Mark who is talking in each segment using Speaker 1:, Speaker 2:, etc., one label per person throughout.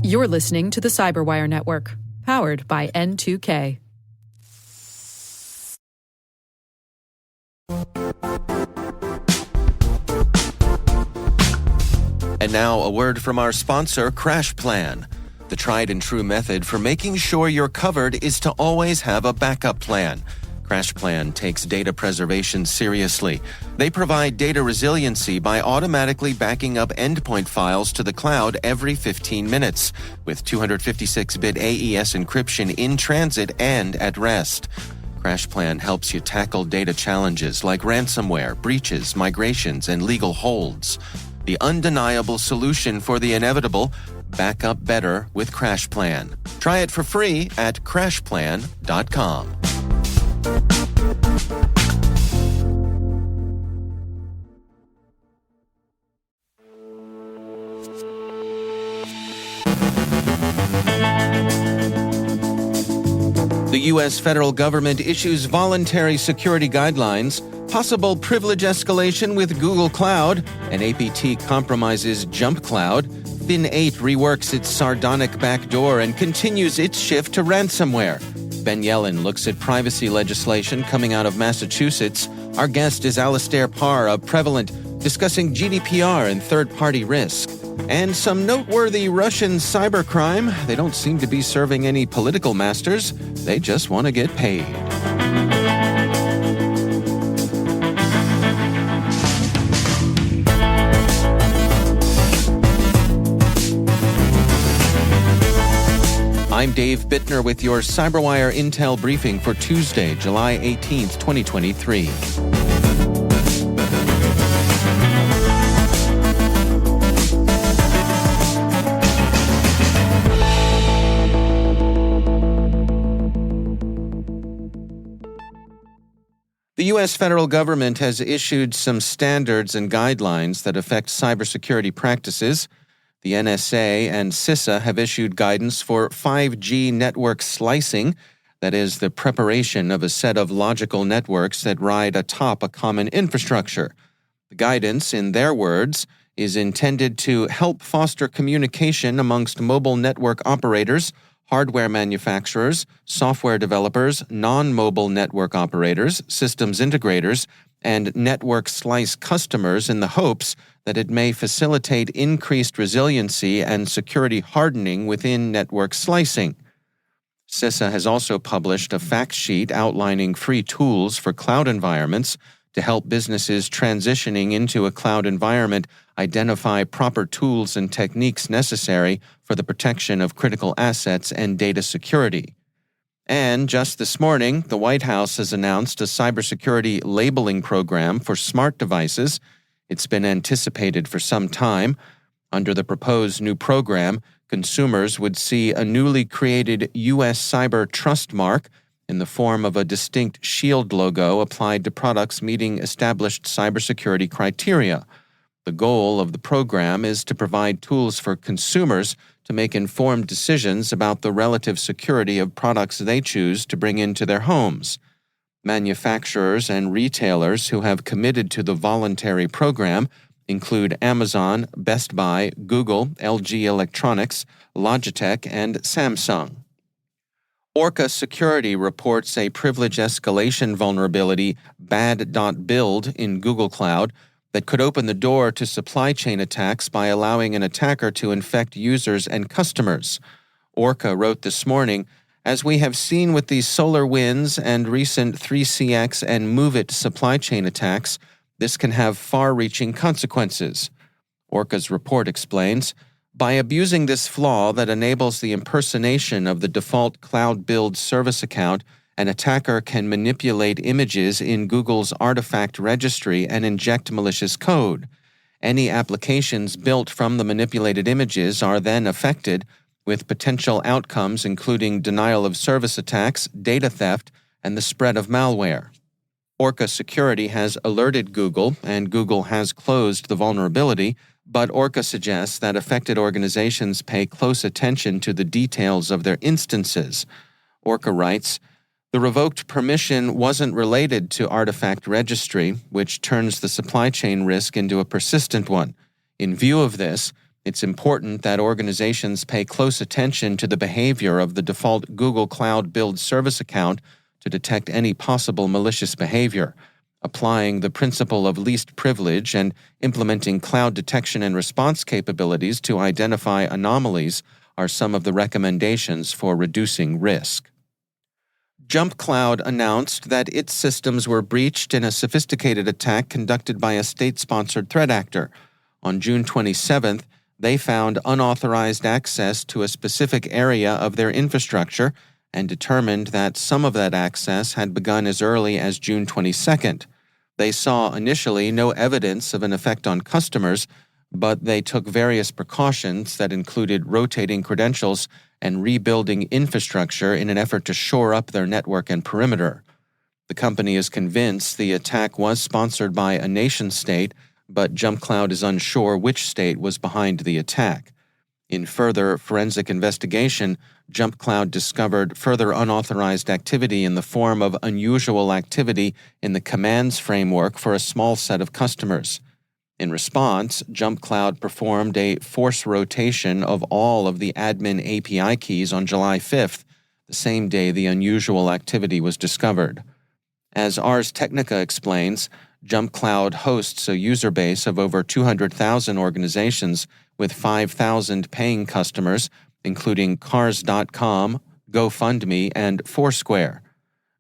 Speaker 1: You're listening to the CyberWire Network, powered by N2K.
Speaker 2: And now a word from our sponsor, CrashPlan. The tried and true method for making sure you're covered is to always have a backup plan. CrashPlan takes data preservation seriously. They provide data resiliency by automatically backing up endpoint files to the cloud every 15 minutes with 256-bit AES encryption in transit and at rest. CrashPlan helps you tackle data challenges like ransomware, breaches, migrations, and legal holds. The undeniable solution for the inevitable: back up better with CrashPlan. Try it for free at crashplan.com. The U.S. federal government issues voluntary security guidelines, possible privilege escalation with Google Cloud, and APT compromises JumpCloud. Fin8 reworks its Sardonic backdoor and continues its shift to ransomware. Ben Yelin looks at privacy legislation coming out of Massachusetts. Our guest is Alastair Parr of Prevalent, discussing GDPR and third-party risk. And some noteworthy Russian cybercrime. They don't seem to be serving any political masters. They just want to get paid. I'm Dave Bittner with your CyberWire Intel briefing for Tuesday, July 18th, 2023. The U.S. federal government has issued some standards and guidelines that affect cybersecurity practices. The NSA and CISA have issued guidance for 5G network slicing, that is, the preparation of a set of logical networks that ride atop a common infrastructure. The guidance, in their words, is intended to help foster communication amongst mobile network operators, hardware manufacturers, software developers, non-mobile network operators, systems integrators, and network slice customers in the hopes that it may facilitate increased resiliency and security hardening within network slicing. CISA has also published a fact sheet outlining free tools for cloud environments to help businesses transitioning into a cloud environment identify proper tools and techniques necessary for the protection of critical assets and data security. And just this morning, the White House has announced a cybersecurity labeling program for smart devices. It's been anticipated for some time. Under the proposed new program, consumers would see a newly created U.S. Cyber Trust Mark in the form of a distinct shield logo applied to products meeting established cybersecurity criteria. The goal of the program is to provide tools for consumers to make informed decisions about the relative security of products they choose to bring into their homes. Manufacturers and retailers who have committed to the voluntary program include Amazon, Best Buy, Google, LG Electronics, Logitech, and Samsung. Orca Security reports a privilege escalation vulnerability, bad.build, in Google Cloud that could open the door to supply chain attacks by allowing an attacker to infect users and customers. Orca wrote this morning, "As we have seen with the SolarWinds and recent 3CX and MoveIt supply chain attacks, this can have far-reaching consequences." Orca's report explains, "By abusing this flaw that enables the impersonation of the default cloud build service account, an attacker can manipulate images in Google's artifact registry and inject malicious code. Any applications built from the manipulated images are then affected, with potential outcomes including denial of service attacks, data theft, and the spread of malware." Orca Security has alerted Google, and Google has closed the vulnerability, but Orca suggests that affected organizations pay close attention to the details of their instances. Orca writes, "The revoked permission wasn't related to artifact registry, which turns the supply chain risk into a persistent one. In view of this, It's important that organizations pay close attention to the behavior of the default Google Cloud Build Service account to detect any possible malicious behavior. Applying the principle of least privilege and implementing cloud detection and response capabilities to identify anomalies are some of the recommendations for reducing risk. JumpCloud announced that its systems were breached in a sophisticated attack conducted by a state-sponsored threat actor. On June 27th, they found unauthorized access to a specific area of their infrastructure and determined that some of that access had begun as early as June 22nd. They saw initially no evidence of an effect on customers, but they took various precautions that included rotating credentials and rebuilding infrastructure in an effort to shore up their network and perimeter. The company is convinced the attack was sponsored by a nation-state, but JumpCloud is unsure which state was behind the attack. In further forensic investigation, JumpCloud discovered further unauthorized activity in the form of unusual activity in the commands framework for a small set of customers. In response, JumpCloud performed a force rotation of all of the admin API keys on July 5th, the same day the unusual activity was discovered. As Ars Technica explains, JumpCloud hosts a user base of over 200,000 organizations with 5,000 paying customers, including Cars.com, GoFundMe, and Foursquare.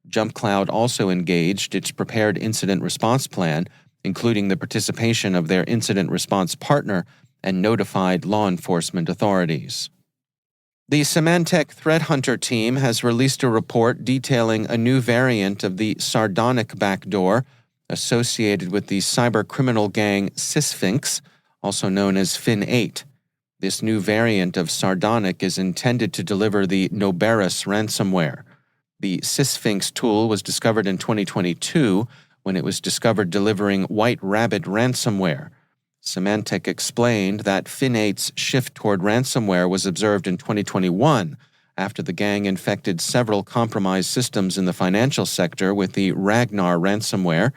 Speaker 2: JumpCloud also engaged its prepared incident response plan, including the participation of their incident response partner, and notified law enforcement authorities. The Symantec Threat Hunter team has released a report detailing a new variant of the Sardonic backdoor associated with the cybercriminal gang Sysphinx, also known as Fin8. This new variant of Sardonic is intended to deliver the Noteworthy ransomware. The Sysphinx tool was discovered in 2022 when it was discovered delivering White Rabbit ransomware. Symantec explained that Fin8's shift toward ransomware was observed in 2021 after the gang infected several compromised systems in the financial sector with the Ragnar ransomware.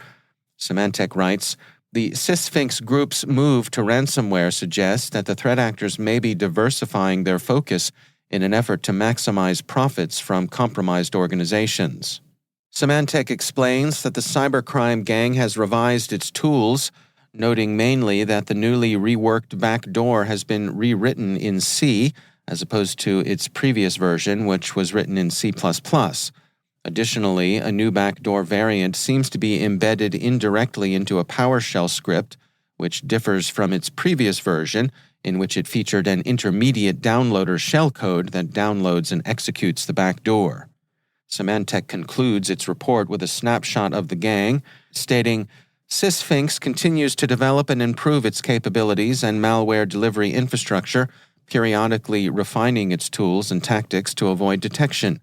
Speaker 2: Symantec writes, "The Sysphinx group's move to ransomware suggests that the threat actors may be diversifying their focus in an effort to maximize profits from compromised organizations." Symantec explains that the cybercrime gang has revised its tools, noting mainly that the newly reworked backdoor has been rewritten in C, as opposed to its previous version, which was written in C++. Additionally, a new backdoor variant seems to be embedded indirectly into a PowerShell script, which differs from its previous version, in which it featured an intermediate downloader shellcode that downloads and executes the backdoor. Symantec concludes its report with a snapshot of the gang, stating, "Sysphinx continues to develop and improve its capabilities and malware delivery infrastructure, periodically refining its tools and tactics to avoid detection.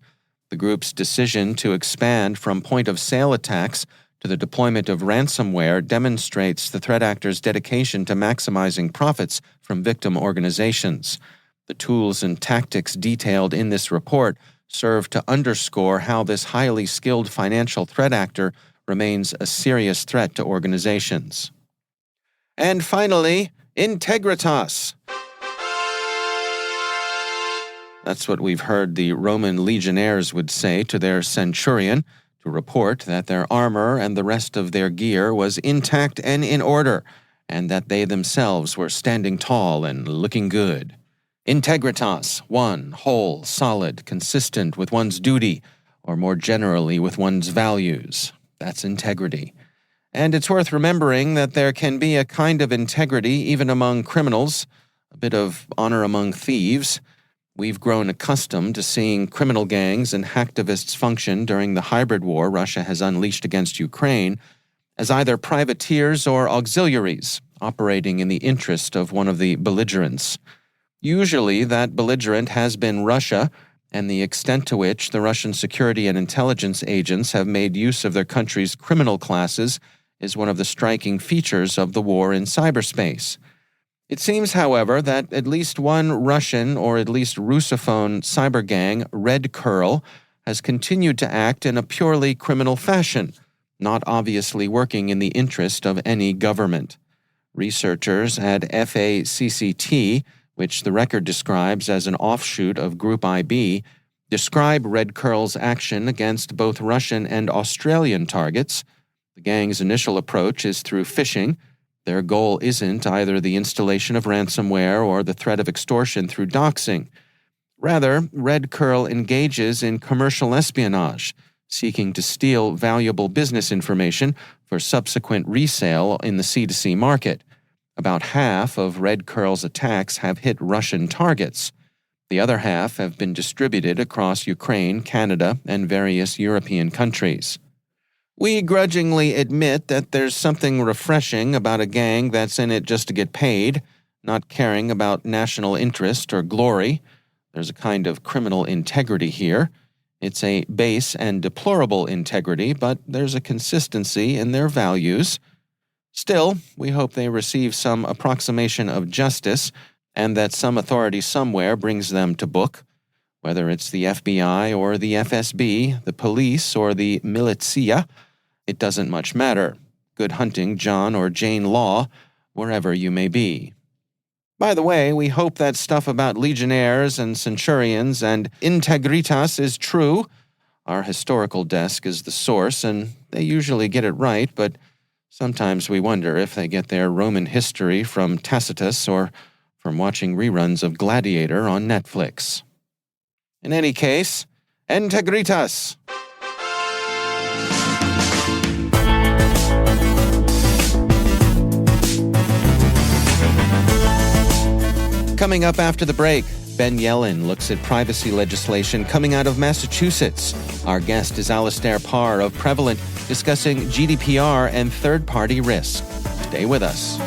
Speaker 2: The group's decision to expand from point-of-sale attacks to the deployment of ransomware demonstrates the threat actors' dedication to maximizing profits from victim organizations. The tools and tactics detailed in this report serve to underscore how this highly skilled financial threat actor remains a serious threat to organizations." And finally, integritas. That's what we've heard the Roman legionnaires would say to their centurion, to report that their armor and the rest of their gear was intact and in order, and that they themselves were standing tall and looking good. Integritas, one, whole, solid, consistent with one's duty, or more generally with one's values. That's integrity. And it's worth remembering that there can be a kind of integrity even among criminals, a bit of honor among thieves. We've grown accustomed to seeing criminal gangs and hacktivists function during the hybrid war Russia has unleashed against Ukraine as either privateers or auxiliaries, operating in the interest of one of the belligerents. Usually that belligerent has been Russia, and the extent to which the Russian security and intelligence agents have made use of their country's criminal classes is one of the striking features of the war in cyberspace. It seems, however, that at least one Russian or at least Russophone cyber gang, Red Curl, has continued to act in a purely criminal fashion, not obviously working in the interest of any government. Researchers at FACCT, which the record describes as an offshoot of Group IB, describe Red Curl's action against both Russian and Australian targets. The gang's initial approach is through phishing. Their goal isn't either the installation of ransomware or the threat of extortion through doxing. Rather, Red Curl engages in commercial espionage, seeking to steal valuable business information for subsequent resale in the C2C market. About half of Red Curl's attacks have hit Russian targets. The other half have been distributed across Ukraine, Canada, and various European countries. We grudgingly admit that there's something refreshing about a gang that's in it just to get paid, not caring about national interest or glory. There's a kind of criminal integrity here. It's a base and deplorable integrity, but there's a consistency in their values. Still, we hope they receive some approximation of justice and that some authority somewhere brings them to book. Whether it's the FBI or the FSB, the police or the militia, it doesn't much matter. Good hunting, John or Jane Law, wherever you may be. By the way, we hope that stuff about legionnaires and centurions and integritas is true. Our historical desk is the source, and they usually get it right, but sometimes we wonder if they get their Roman history from Tacitus or from watching reruns of Gladiator on Netflix. In any case, integritas! Coming up after the break, Ben Yelin looks at privacy legislation coming out of Massachusetts. Our guest is Alastair Parr of Prevalent, discussing GDPR and third-party risk. Stay with us.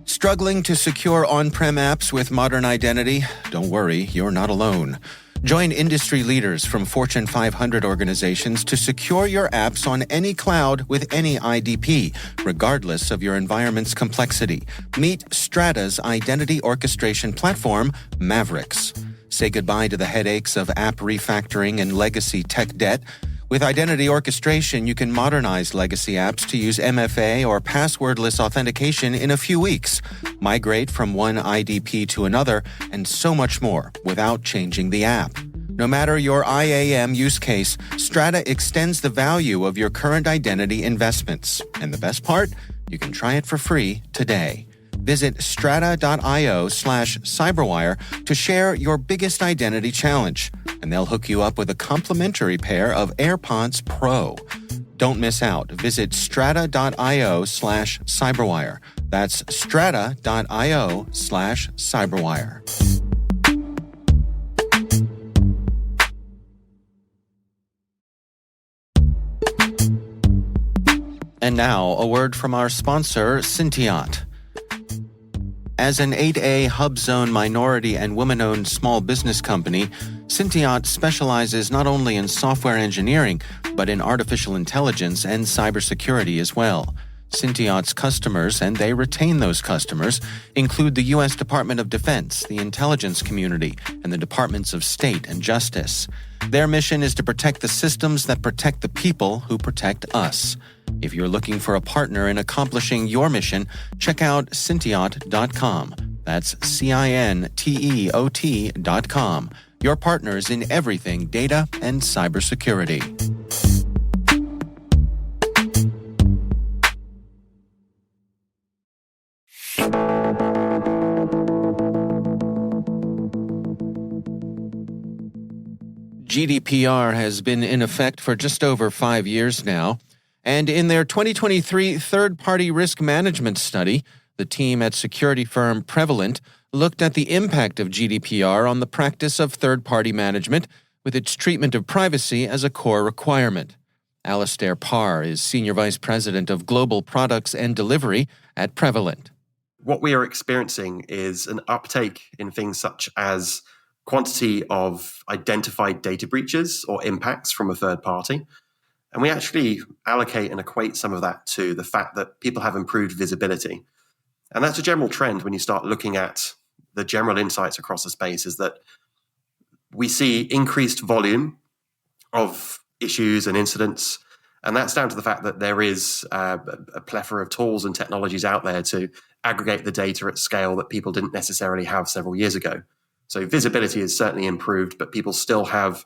Speaker 2: Struggling to secure on-prem apps with modern identity? Don't worry, you're not alone. Join industry leaders from Fortune 500 organizations to secure your apps on any cloud with any IDP, regardless of your environment's complexity. Meet Strata's identity orchestration platform, Mavericks. Say goodbye to the headaches of app refactoring and legacy tech debt. With identity orchestration, you can modernize legacy apps to use MFA or passwordless authentication in a few weeks, migrate from one IDP to another, and so much more without changing the app. No matter your IAM use case, Strata extends the value of your current identity investments. And the best part? You can try it for free today. Visit strata.io/cyberwire to share your biggest identity challenge, and they'll hook you up with a complimentary pair of AirPods Pro. Don't miss out. Visit strata.io/cyberwire. That's strata.io/cyberwire. And now, a word from our sponsor, Syntiot. As an 8A Hub Zone minority and women-owned small business company, Syntiot specializes not only in software engineering, but in artificial intelligence and cybersecurity as well. Syntiot's customers, and they retain those customers, include the U.S. Department of Defense, the intelligence community, and the Departments of State and Justice. Their mission is to protect the systems that protect the people who protect us. If you're looking for a partner in accomplishing your mission, check out Syntiot.com. That's Cinteot.com. Your partners in everything data and cybersecurity. GDPR has been in effect for just over 5 years now, and in their 2023 third-party risk management study, the team at security firm Prevalent looked at the impact of GDPR on the practice of third-party management, with its treatment of privacy as a core requirement. Alastair Parr is Senior Vice President of Global Products and Delivery at Prevalent.
Speaker 3: What we are experiencing is an uptake in things such as quantity of identified data breaches or impacts from a third party. And we actually allocate and equate some of that to the fact that people have improved visibility. And that's a general trend when you start looking at the general insights across the space is that we see increased volume of issues and incidents. And that's down to the fact that there is a plethora of tools and technologies out there to aggregate the data at scale that people didn't necessarily have several years ago. So visibility is certainly improved, but people still have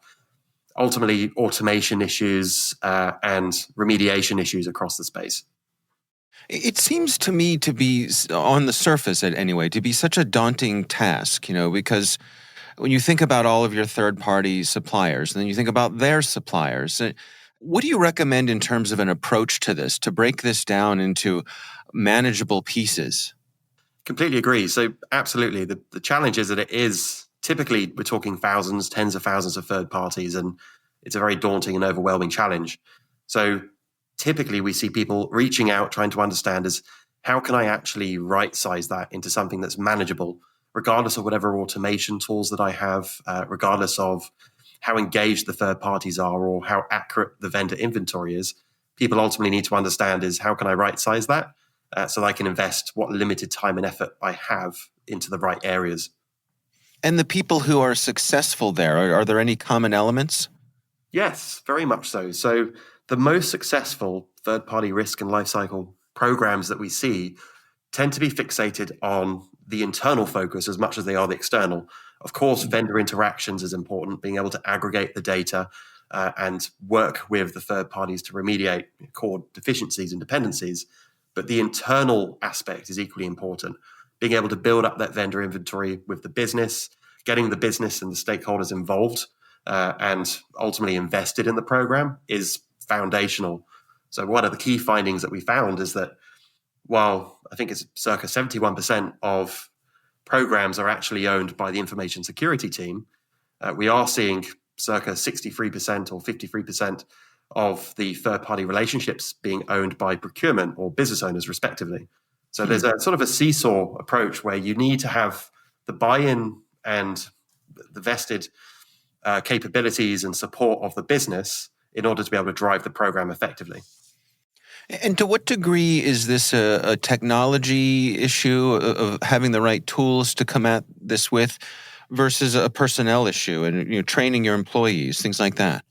Speaker 3: ultimately automation issues and remediation issues across the space.
Speaker 2: It seems to me to be, on the surface anyway, to be such a daunting task, because when you think about all of your third-party suppliers, and then you think about their suppliers, what do you recommend in terms of an approach to this, to break this down into manageable pieces?
Speaker 3: Completely agree. So absolutely. The challenge is that it is typically, we're talking thousands, tens of thousands of third parties, and it's a very daunting and overwhelming challenge. So typically we see people reaching out, trying to understand is how can I actually right size that into something that's manageable, regardless of whatever automation tools that I have, regardless of how engaged the third parties are or how accurate the vendor inventory is. People ultimately need to understand is how can I right size that so that I can invest what limited time and effort I have into the right areas.
Speaker 2: And the people who are successful there, are there any common elements?
Speaker 3: Yes, very much so. So the most successful third-party risk and lifecycle programs that we see tend to be fixated on the internal focus as much as they are the external. Of course, vendor interactions is important, being able to aggregate the data and work with the third parties to remediate core deficiencies and dependencies. But the internal aspect is equally important. Being able to build up that vendor inventory with the business, getting the business and the stakeholders involved and ultimately invested in the program is foundational. So one of the key findings that we found is that while I think it's circa 71% of programs are actually owned by the information security team, we are seeing circa 63% or 53% of the third-party relationships being owned by procurement or business owners, respectively. So there's a sort of a seesaw approach where you need to have the buy-in and the vested capabilities and support of the business in order to be able to drive the program effectively.
Speaker 2: And to what degree is this a technology issue of having the right tools to come at this with versus a personnel issue and training your employees, things like that?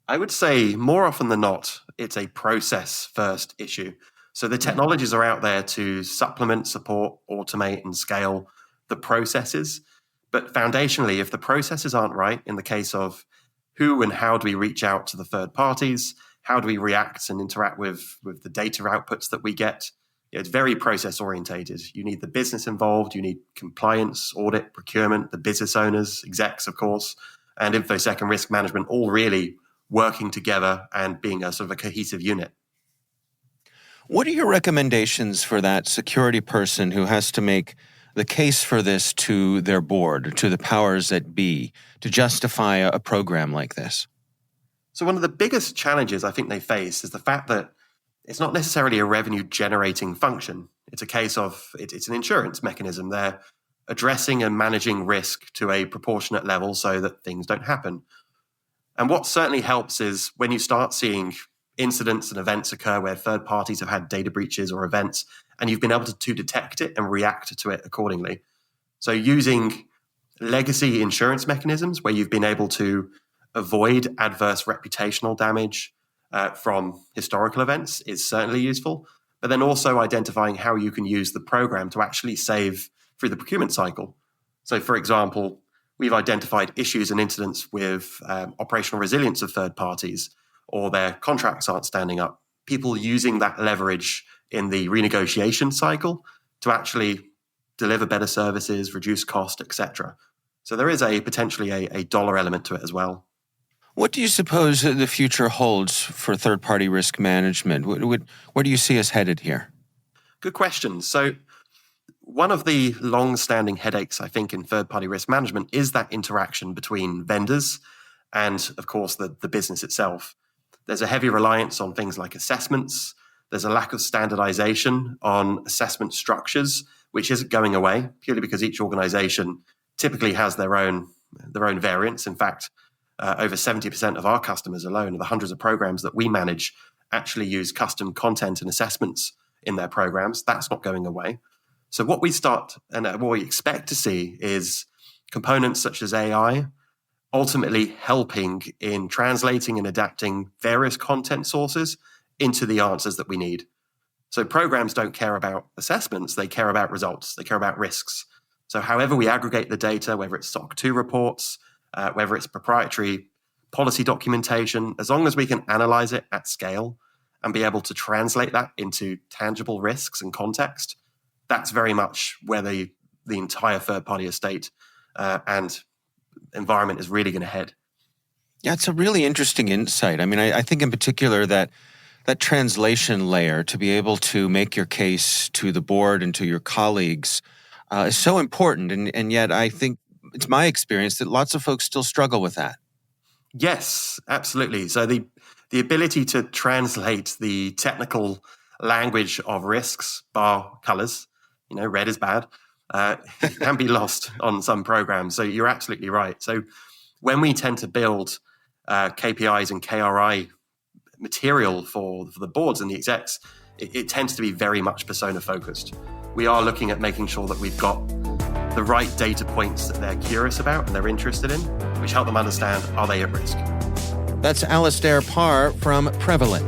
Speaker 3: I would say more often than not, it's a process first issue. So the technologies are out there to supplement, support, automate, and scale the processes. But foundationally, if the processes aren't right, in the case of who and how do we reach out to the third parties, how do we react and interact with the data outputs that we get, it's very process orientated. You need the business involved, you need compliance, audit, procurement, the business owners, execs, of course, and InfoSec and risk management all really working together and being a sort of a cohesive unit.
Speaker 2: What are your recommendations for that security person who has to make the case for this to their board, to the powers that be, to justify a program like this?
Speaker 3: So one of the biggest challenges I think they face is the fact that it's not necessarily a revenue generating function. It's a case of, it's an insurance mechanism. They're addressing and managing risk to a proportionate level so that things don't happen. And what certainly helps is when you start seeing incidents and events occur where third parties have had data breaches or events, and you've been able to detect it and react to it accordingly. So using legacy insurance mechanisms where you've been able to avoid adverse reputational damage from historical events is certainly useful, but then also identifying how you can use the program to actually save through the procurement cycle. So for example, we've identified issues and incidents with operational resilience of third parties or their contracts aren't standing up. People using that leverage in the renegotiation cycle to actually deliver better services, reduce cost, etc. So there is potentially a dollar element to it as well.
Speaker 2: What do you suppose the future holds for third-party risk management? Where do you see us headed here?
Speaker 3: Good question. So one of the long-standing headaches, I think, in third-party risk management is that interaction between vendors and, of course, the business itself. There's a heavy reliance on things like assessments. There's a lack of standardization on assessment structures, which isn't going away purely because each organization typically has their own variants. In fact, over 70% of our customers alone, of the hundreds of programs that we manage, actually use custom content and assessments in their programs. That's not going away. So what we start and what we expect to see is components such as AI ultimately helping in translating and adapting various content sources into the answers that we need. So programs don't care about assessments, they care about results, they care about risks. So however we aggregate the data, whether it's SOC 2 reports, whether it's proprietary policy documentation, as long as we can analyze it at scale and be able to translate that into tangible risks and context, that's very much where the entire third-party estate and environment is really going to head.
Speaker 2: Yeah, it's a really interesting insight. I mean, I think in particular that translation layer to be able to make your case to the board and to your colleagues is so important. And yet I think it's my experience that lots of folks still struggle with that.
Speaker 3: Yes, absolutely. So the ability to translate the technical language of risks, bar colors, red is bad, can be lost on some programs. So you're absolutely right. So when we tend to build KPIs and KRI material for the boards and the execs, it tends to be very much persona focused. We are looking at making sure that we've got the right data points that they're curious about and they're interested in, which help them understand, are they at risk?
Speaker 2: That's Alastair Parr from Prevalent.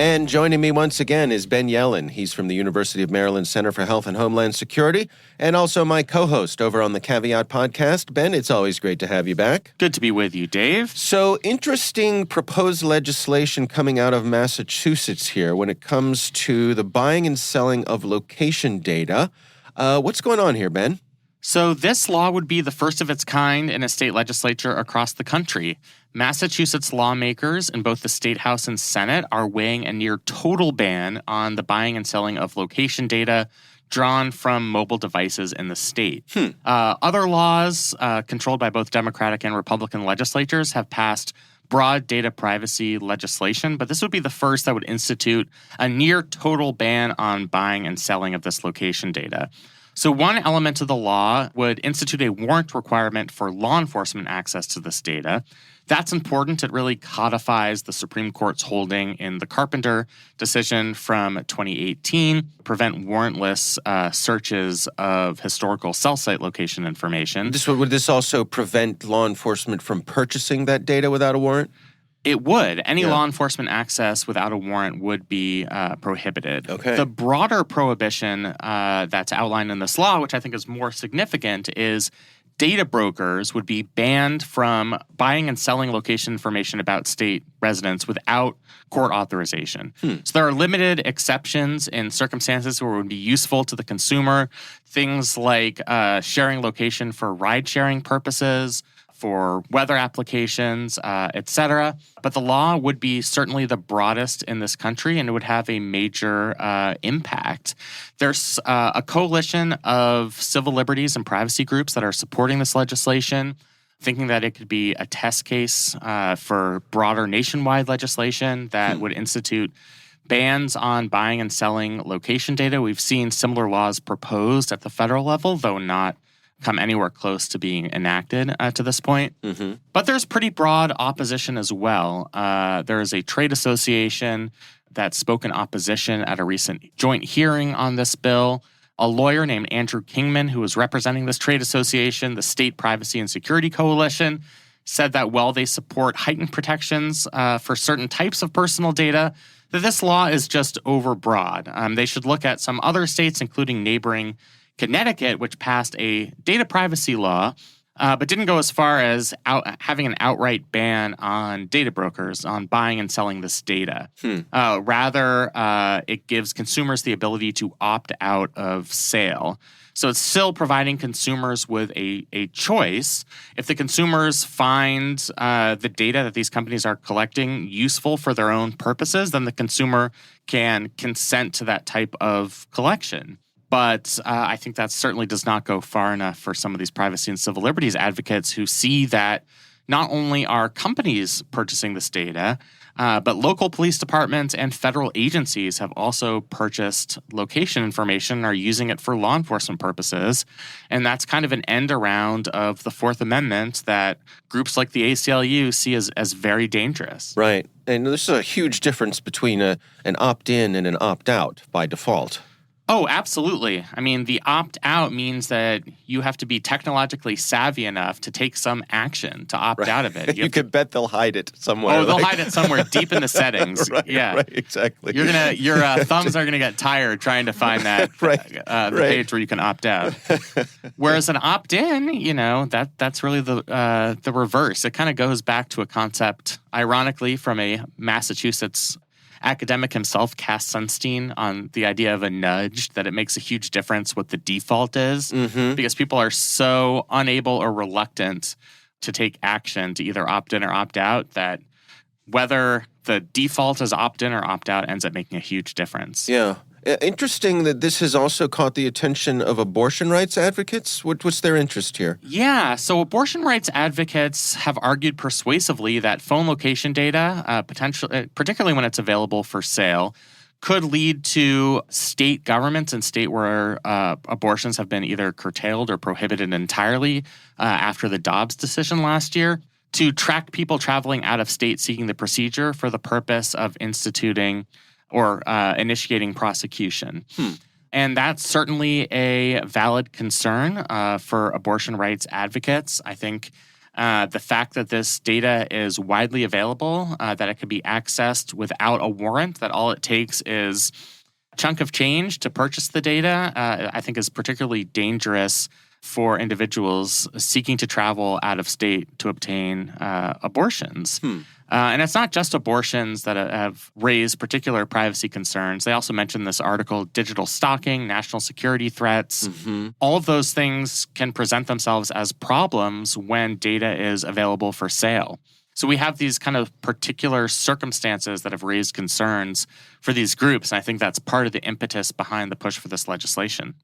Speaker 2: And joining me once again is Ben Yelin. He's from the University of Maryland Center for Health and Homeland Security, and also my co-host over on the Caveat podcast. Ben, it's always great to have you back.
Speaker 4: Good to be with you, Dave.
Speaker 2: So, interesting proposed legislation coming out of Massachusetts here when it comes to the buying and selling of location data. What's going on here, Ben?
Speaker 4: So this law would be the first of its kind in a state legislature across the country. Massachusetts lawmakers in both the State House and Senate are weighing a near total ban on the buying and selling of location data drawn from mobile devices in the state. Other laws controlled by both Democratic and Republican legislatures have passed broad data privacy legislation, but this would be the first that would institute a near total ban on buying and selling of this location data. So one element of the law would institute a warrant requirement for law enforcement access to this data. That's important. It really codifies the Supreme Court's holding in the Carpenter decision from 2018, prevent warrantless searches of historical cell site location information.
Speaker 2: Would this also prevent law enforcement from purchasing that data without a warrant?
Speaker 4: It would. Any law enforcement access without a warrant would be prohibited.
Speaker 2: Okay.
Speaker 4: The broader prohibition that's outlined in this law, which I think is more significant, is data brokers would be banned from buying and selling location information about state residents without court authorization. So there are limited exceptions in circumstances where it would be useful to the consumer, things like sharing location for ride-sharing purposes, for weather applications, etc. But the law would be certainly the broadest in this country, and it would have a major impact. There's a coalition of civil liberties and privacy groups that are supporting this legislation, thinking that it could be a test case for broader nationwide legislation that would institute bans on buying and selling location data. We've seen similar laws proposed at the federal level, though not come anywhere close to being enacted to this point. But there's pretty broad opposition as well. There is a trade association that spoke in opposition at a recent joint hearing on this bill. A lawyer named Andrew Kingman, who was representing this trade association, the State Privacy and Security Coalition, said that while they support heightened protections for certain types of personal data, that this law is just overbroad. They should look at some other states, including neighboring Connecticut, which passed a data privacy law, but didn't go as far as having an outright ban on data brokers on buying and selling this data. Rather, it gives consumers the ability to opt out of sale. So it's still providing consumers with a choice. If the consumers find the data that these companies are collecting useful for their own purposes, then the consumer can consent to that type of collection. But I think that certainly does not go far enough for some of these privacy and civil liberties advocates who see that not only are companies purchasing this data, but local police departments and federal agencies have also purchased location information and are using it for law enforcement purposes. And that's kind of an end around of the Fourth Amendment that groups like the ACLU see as very dangerous.
Speaker 2: Right. And this is a huge difference between an opt-in and an opt-out by default.
Speaker 4: Oh, absolutely. I mean, the opt-out means that you have to be technologically savvy enough to take some action to opt out of it.
Speaker 2: You can bet they'll hide it somewhere.
Speaker 4: Oh, they'll hide it somewhere deep in the settings.
Speaker 2: Right,
Speaker 4: yeah,
Speaker 2: right, exactly.
Speaker 4: Your thumbs are gonna get tired trying to find that the page where you can opt out. Whereas an opt-in, that's really the reverse. It kind of goes back to a concept, ironically, from a Massachusetts academic himself, Cass Sunstein, on the idea of a nudge, that it makes a huge difference what the default is, because people are so unable or reluctant to take action to either opt in or opt out that whether the default is opt in or opt out ends up making a huge difference.
Speaker 2: Yeah. Interesting that this has also caught the attention of abortion rights advocates. What's their interest here?
Speaker 4: Yeah, so abortion rights advocates have argued persuasively that phone location data, particularly when it's available for sale, could lead to state governments and state where abortions have been either curtailed or prohibited entirely after the Dobbs decision last year, to track people traveling out of state seeking the procedure for the purpose of instituting or initiating prosecution. And that's certainly a valid concern for abortion rights advocates. I think the fact that this data is widely available, that it could be accessed without a warrant, that all it takes is a chunk of change to purchase the data, I think is particularly dangerous for individuals seeking to travel out of state to obtain abortions. And it's not just abortions that have raised particular privacy concerns. They also mentioned in this article digital stalking, national security threats. All of those things can present themselves as problems when data is available for sale. So we have these kind of particular circumstances that have raised concerns for these groups. And I think that's part of the impetus behind the push for this legislation.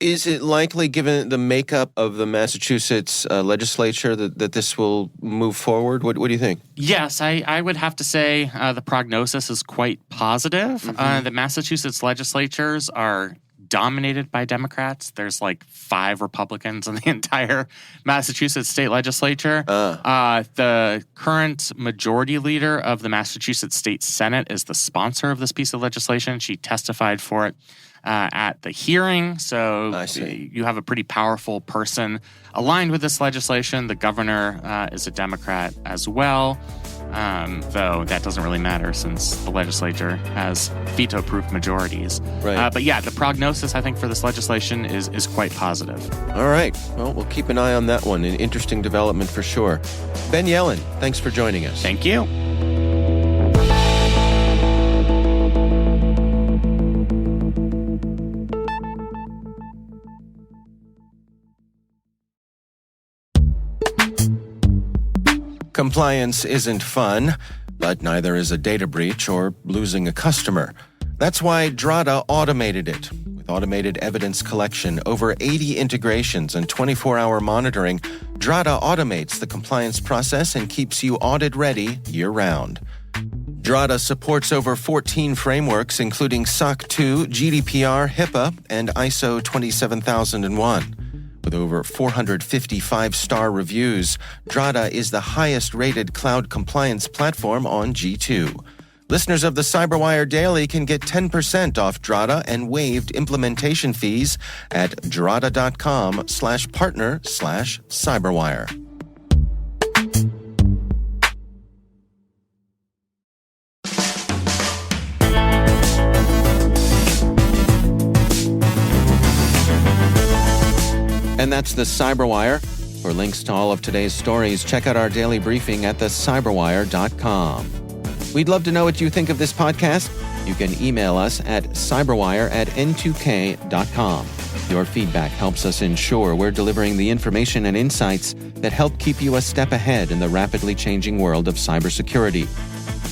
Speaker 2: Is it likely, given the makeup of the Massachusetts legislature, that this will move forward? What do you think?
Speaker 4: Yes, I would have to say the prognosis is quite positive. The Massachusetts legislatures are dominated by Democrats. There's like 5 Republicans in the entire Massachusetts state legislature. The current majority leader of the Massachusetts State Senate is the sponsor of this piece of legislation. She testified for it at the hearing. So you have a pretty powerful person aligned with this legislation. The governor is a Democrat as well, though that doesn't really matter since the legislature has veto-proof majorities.
Speaker 2: Right.
Speaker 4: But yeah, the prognosis, I think, for this legislation is quite positive.
Speaker 2: All right. Well, we'll keep an eye on that one. An interesting development for sure. Ben Yelin, thanks for joining us.
Speaker 4: Thank you.
Speaker 2: Compliance isn't fun, but neither is a data breach or losing a customer. That's why Drata automated it. With automated evidence collection, over 80 integrations, and 24-hour monitoring, Drata automates the compliance process and keeps you audit-ready year-round. Drata supports over 14 frameworks, including SOC 2, GDPR, HIPAA, and ISO 27001. With over 450 five-star reviews, Drata is the highest-rated cloud compliance platform on G2. Listeners of the CyberWire Daily can get 10% off Drata and waived implementation fees at drata.com/partner/CyberWire. And that's the CyberWire. For links to all of today's stories, check out our daily briefing at thecyberwire.com. We'd love to know what you think of this podcast. You can email us at cyberwire@n2k.com. Your feedback helps us ensure we're delivering the information and insights that help keep you a step ahead in the rapidly changing world of cybersecurity.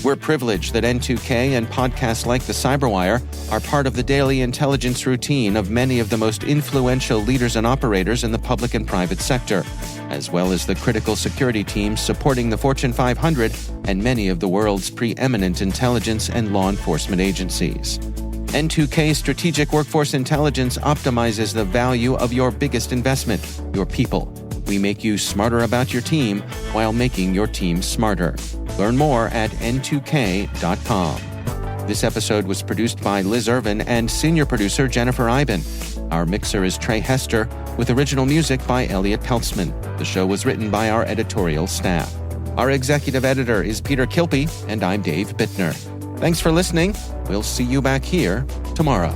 Speaker 2: We're privileged that N2K and podcasts like the CyberWire are part of the daily intelligence routine of many of the most influential leaders and operators in the public and private sector, as well as the critical security teams supporting the Fortune 500 and many of the world's preeminent intelligence and law enforcement agencies. N2K Strategic Workforce Intelligence optimizes the value of your biggest investment, your people. We make you smarter about your team while making your team smarter. Learn more at n2k.com. This episode was produced by Liz Irvin and senior producer Jennifer Iben. Our mixer is Trey Hester, with original music by Elliot Peltzman. The show was written by our editorial staff. Our executive editor is Peter Kilpie, and I'm Dave Bittner. Thanks for listening. We'll see you back here tomorrow.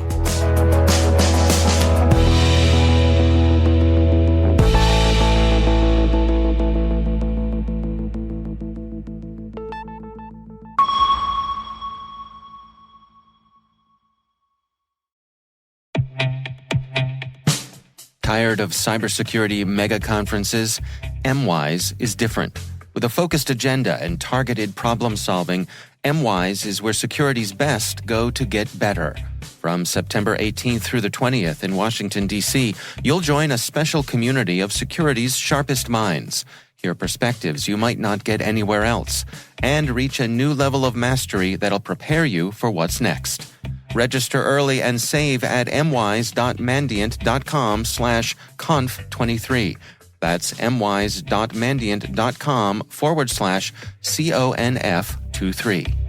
Speaker 2: Tired of cybersecurity mega conferences? MWise is different. With a focused agenda and targeted problem solving, MWise is where security's best go to get better. From September 18th through the 20th in Washington, D.C., you'll join a special community of security's sharpest minds, hear perspectives you might not get anywhere else, and reach a new level of mastery that'll prepare you for what's next. Register early and save at mwise.mandiant.com/conf23. That's mwise.mandiant.com/conf23.